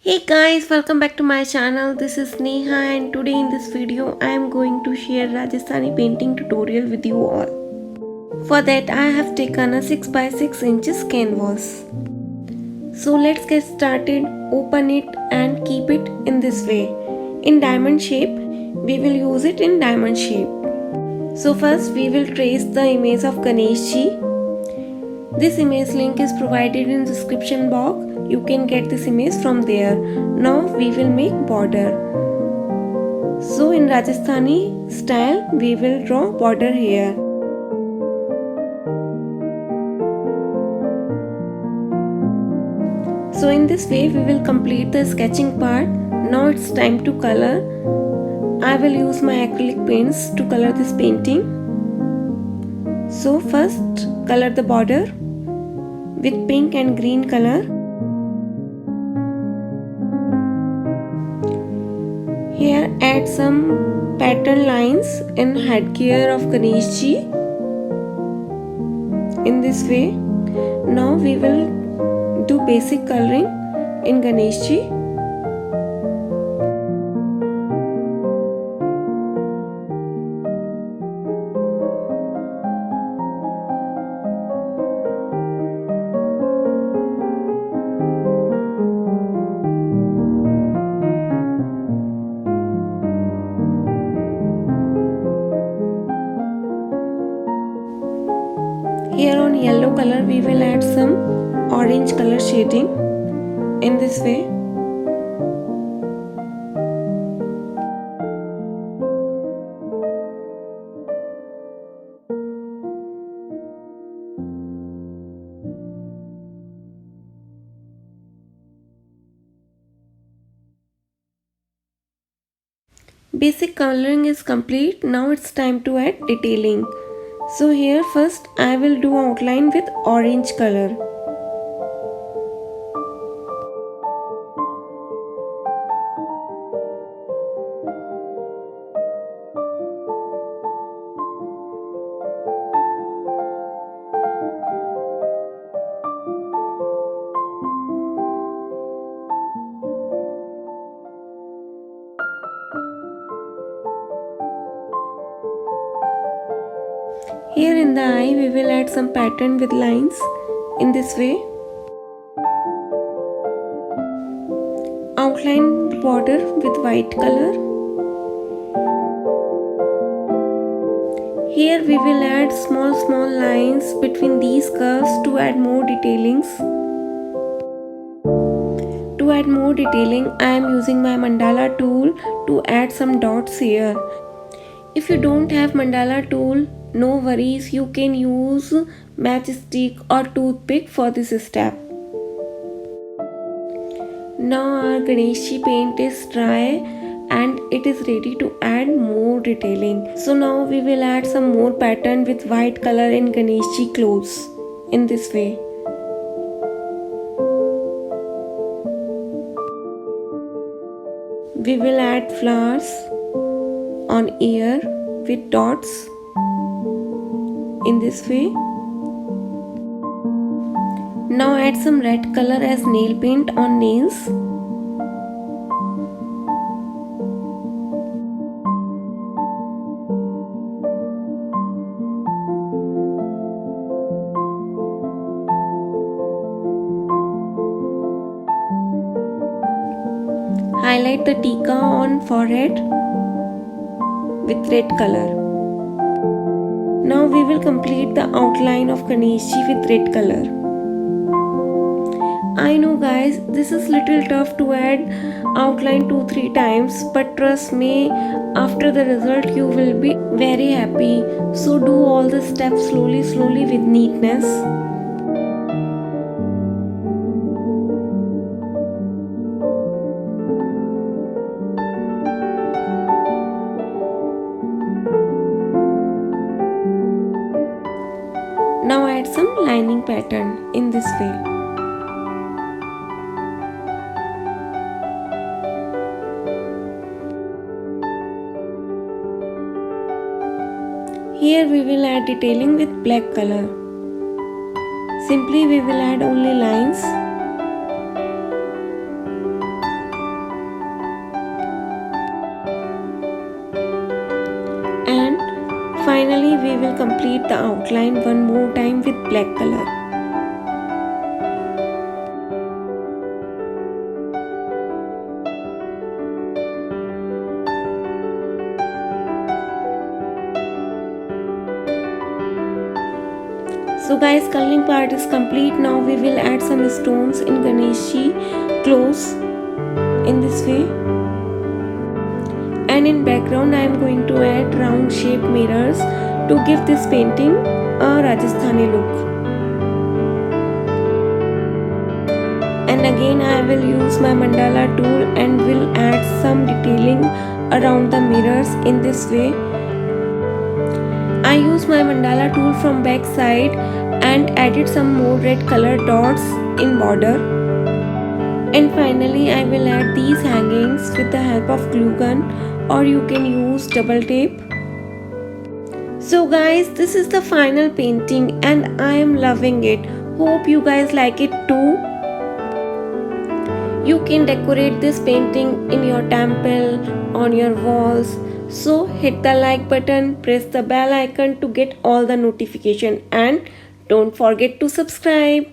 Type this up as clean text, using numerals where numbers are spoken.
Hey guys, welcome back to my channel. This is Neha and today in this video I am going to share Rajasthani painting tutorial with you all. For that I have taken a 6 by 6 inches canvas. So let's get started. Open it and keep it in this way. In diamond shape, we will use it in diamond shape. So first we will trace the image of Ganesh ji. This image link is provided in description box. You can get this image from there. Now we will make border. So in Rajasthani style we will draw border here. So in this way we will complete the sketching part. Now it's time to color. I will use my acrylic paints to color this painting. So first color the border with pink and green color. Here add some pattern lines in headgear of Ganesh ji. In this way. Now we will do basic coloring in Ganesh ji. Here on yellow color we will add some orange color shading in this way. Basic coloring is complete. Now it's time to add detailing. So here first I will do outline with orange color. Here in the eye we will add some pattern with lines in this way. Outline the border with white color. Here we will add small lines between these curves to add more detailings. To add more detailing, I am using my mandala tool to add some dots here. If you don't have mandala tool, no worries, you can use matchstick or toothpick for this step. Now our Ganesh paint is dry and it is ready to add more detailing. So now we will add some more pattern with white color in Ganesh clothes in this way. We will add flowers on ear with dots in this way. Now add some red color as nail paint on nails. Highlight the tika on forehead with red color. Now we will complete the outline of Ganesh with red color. I know guys, this is little tough to add outline 2-3 times, but trust me, after the result you will be very happy. So do all the steps slowly with neatness. Now add some lining pattern in this way. Here we will add detailing with black color. Simply we will add only lines. finally we will complete the outline one more time with black color. So guys, coloring part is complete. Now we will add some stones in Ganeshi clothes in this way. And in background I am going to add round shaped mirrors to give this painting a Rajasthani look. And again I will use my mandala tool and will add some detailing around the mirrors in this way. I use my mandala tool from back side and added some more red color dots in border. And finally I will add these hangings with the help of glue gun, or you can use double tape. So guys, this is the final painting and I am loving it. Hope you guys like it too. You can decorate this painting in your temple, on your walls. So hit the like button, press the bell icon to get all the notification, and don't forget to subscribe.